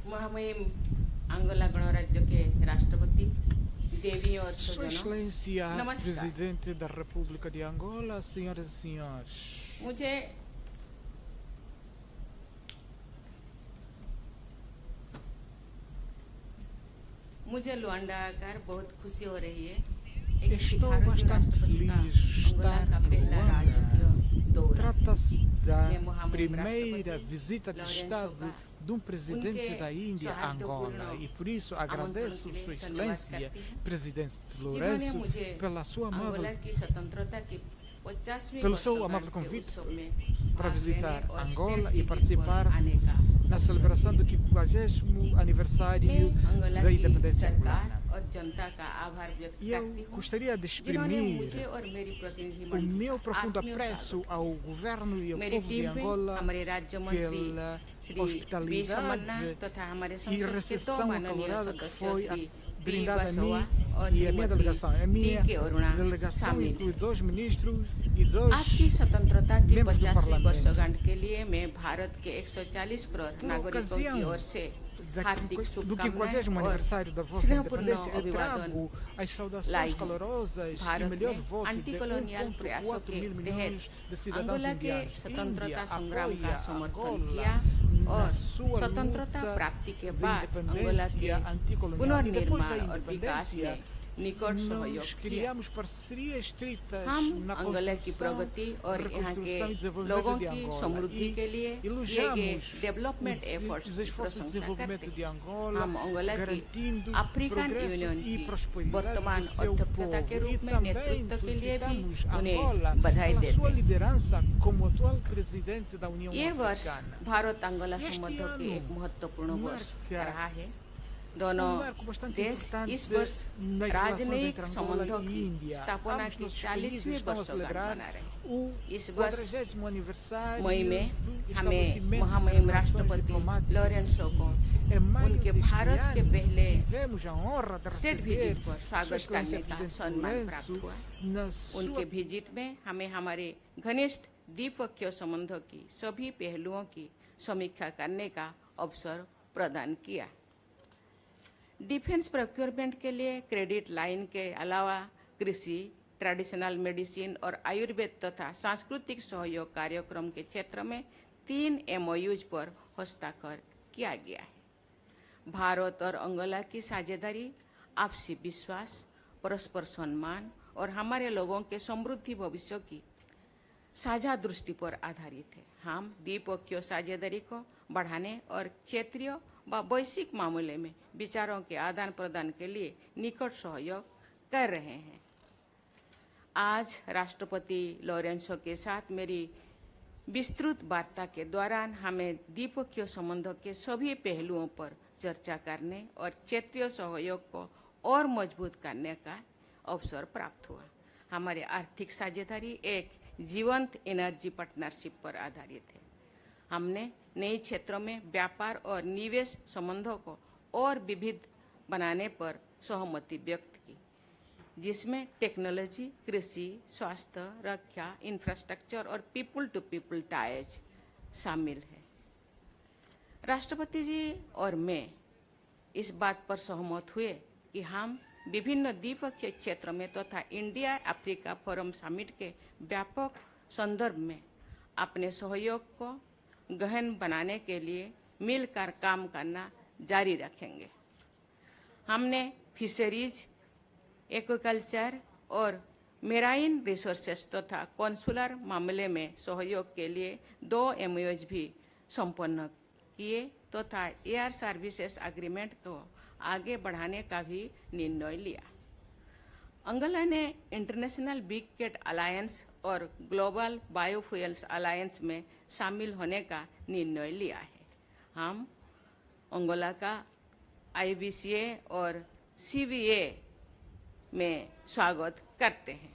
महामहिम अंगोला गणराज्य के राष्ट्रपति, देवी और Sua स्वजनों, Excelência, नमस्कार। Presidente da República de Angola, senhoras e senhores, मुझे लुआंडा आकर बहुत खुशी हो रही है। एक estou भारतीय bastante राष्ट्रपति का feliz de अंगोला estar का em पहला राजकीय Luanda. दौरा। Trata-se da मैं महामहिम primeira राष्ट्रपति visita de लॉरेंसो Estado का de um presidente उनके da Índia a सौहार्दपूर्ण Angola e por isso आमंत्रण agradeço के लिए Sua धन्यवाद Excelência, करती हूँ, Presidente जिन्होंने Lourenço, मुझे pela sua अंगोला amável, की स्वतंत्रता की 50वीं pelo seu वर्षगांठ amável के convite उत्सव में para भाग लेने visitar और Angola स्टेट e विजिट पर participar आने का na अवसर celebração do दिया। 50º aniversário मैं अंगोला da की independência angolana. सरकार और जनता का आभार व्यक्त E करती eu हूँ, gostaria de जिन्होंने मुझे exprimir और मेरी प्रतिनिधि o मंडल meu का profundo आत्मीय apreço स्वागत। ao governo e ao मेरी povo de टीम में Angola हमारे राज्य मंत्री pela श्री बी समन्ना hospitalidade तथा हमारे e संसद के दो recepção माननीय acalorada que सदस्य foi श्री बी brindada a बसवा mim और e a minha Shrimati delegação. A टी minha के अरुणा delegação शामिल inclui हैं। 2 ministros e 2 आपकी स्वतंत्रता की membros do 50वीं Parlamento. वर्षगांठ के लिए मैं भारत के 140 करोड़ Por नागरिकों की ocasião ओर से हार्दिक do 50º शुभकामनाएं और aniversário da vossa स्नेहपूर्ण independência, eu अभिवादन trago as saudações लाई हूँ। calorosas e भारत melhores में votos एंटी de कॉलोनियल प्रयासों 1,4 के mil तहत milhões de cidadãos अंगोला के indianos. स्वतंत्रता Índia संग्राम का apoia समर्थन Angola किया na और sua स्वतंत्रता luta प्राप्ति के de बाद अंगोला के independência anticolonial. E depois पुनर्निर्माण da और विकास independência, में निकट सहयोग nós किया। criamos parcerias estritas हम na अंगोला की construção, प्रगति और यहाँ के reconstrução e desenvolvimento लोगों de की Angola. समृद्धि के लिए E किए गए elogiamos डेवलपमेंट एफर्ट्स os की esforços de प्रशंसा desenvolvimento करते de हैं। Angola, हम अंगोला की garantindo African progresso union e की prosperidade वर्तमान do seu अध्यक्षता povo. के E रूप में também नेतृत्व के लिए भी felicitamos उन्हें Angola बधाई pela देते sua हैं। liderança como atual presidente da União ये वर्ष Africana. भारत अंगोला Este संबंधों के ano एक महत्वपूर्ण वर्ष marca रहा है। दोनों marco bastante देश importante इस वर्ष nas relações राजनयिक entre Angola संबंधों e की Índia. स्थापना Ambos की nossos 40वीं países estão a वर्षगांठ celebrar मना रहे हैं। o इस वर्ष 40º aniversário मई में do हमें estabelecimento महामहिम de relações राष्ट्रपति diplomáticas लॉरेंसो को Em maio उनके deste भारत के ano, पहले tivemos a honra de state receber visit पर Sua स्वागत Excelência करने का Presidente सम्मान प्राप्त Lourenço हुआ। na उनके sua विजिट में हमें हमारे घनिष्ठ द्विपक्षीय संबंधों की सभी पहलुओं की समीक्षा करने का अवसर प्रदान किया। डिफेंस प्रोक्योरमेंट के लिए क्रेडिट लाइन के अलावा कृषि, ट्रेडिशनल मेडिसिन और आयुर्वेद तथा सांस्कृतिक सहयोग कार्यक्रम के क्षेत्र में 3 MOUs पर हस्ताक्षर किया गया है। भारत और अंगोला की साझेदारी आपसी विश्वास, परस्पर सम्मान और हमारे लोगों के समृद्धि भविष्य की साझा दृष्टि पर आधारित है। हम द्विपक्षीय साझेदारी को बढ़ाने और क्षेत्रीय व वैश्विक मामले में विचारों के आदान प्रदान के लिए निकट सहयोग कर रहे हैं। आज राष्ट्रपति लॉरेंसो के साथ मेरी विस्तृत वार्ता के दौरान हमें द्विपक्षीय संबंधों के सभी पहलुओं पर चर्चा करने और क्षेत्रीय सहयोग को और मजबूत करने का अवसर प्राप्त हुआ। हमारी आर्थिक साझेदारी एक जीवंत एनर्जी पार्टनरशिप पर आधारित है। हमने नए क्षेत्रों में व्यापार और निवेश संबंधों को और विविध बनाने पर सहमति व्यक्त की, जिसमें टेक्नोलॉजी, कृषि, स्वास्थ्य, रक्षा, इंफ्रास्ट्रक्चर और पीपल टू पीपल टाइज शामिल है। राष्ट्रपति जी और मैं इस बात पर सहमत हुए कि हम विभिन्न द्विपक्षीय क्षेत्रों में तथा इंडिया अफ्रीका फोरम समिट के व्यापक संदर्भ में अपने सहयोग को गहन बनाने के लिए मिलकर काम करना जारी रखेंगे। हमने फिशरीज, एक्वाकल्चर और मेराइन रिसोर्सेस तथा कॉन्सुलर मामले में सहयोग के लिए 2 MOUs भी संपन्न किए तथा एयर सर्विसेज एग्रीमेंट को आगे बढ़ाने का भी निर्णय लिया। अंगोला ने इंटरनेशनल बिग कैट अलायंस और ग्लोबल बायोफ्यूल्स अलायंस में शामिल होने का निर्णय लिया है। हम अंगोला का IBCA और CVA में स्वागत करते हैं।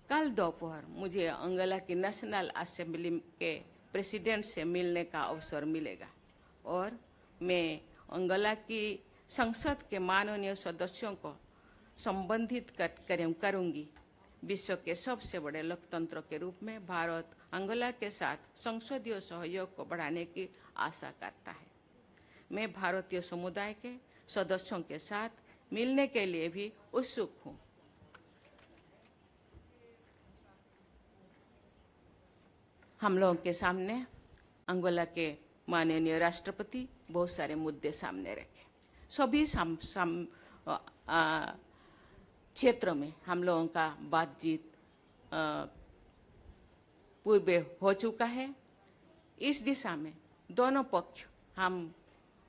कल दोपहर मुझे अंगोला की नेशनल असेंबली के प्रेसिडेंट से मिलने का अवसर मिलेगा और मैं अंगोला की संसद के माननीय सदस्यों को संबंधित करूंगी। विश्व के सबसे बड़े लोकतंत्र के रूप में भारत अंगोला के साथ संसदीय सहयोग को बढ़ाने की आशा करता है। मैं भारतीय समुदाय के सदस्यों के साथ मिलने के लिए भी उत्सुक हूँ। हम लोगों के सामने अंगोला के माननीय राष्ट्रपति बहुत सारे मुद्दे सामने रखे। सभी क्षेत्रों में हम लोगों का बातचीत पूर्व हो चुका है। इस दिशा में दोनों पक्ष हम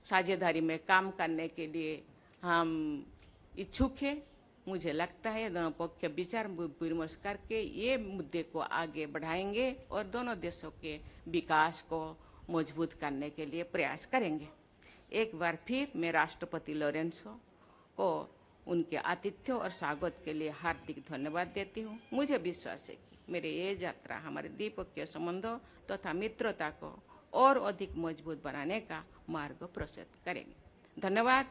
साझेदारी में काम करने के लिए हम इच्छुक हैं। मुझे लगता है दोनों पक्ष विचार विमर्श करके ये मुद्दे को आगे बढ़ाएंगे और दोनों देशों के विकास को मजबूत करने के लिए प्रयास करेंगे। एक बार फिर मैं राष्ट्रपति लोरेंसो को उनके आतिथ्य और स्वागत के लिए हार्दिक धन्यवाद देती हूँ। मुझे विश्वास है कि मेरी ये यात्रा हमारे द्विपक्षीय संबंधों तथा मित्रता को और अधिक मजबूत बनाने का मार्ग प्रशस्त करेंगे। धन्यवाद।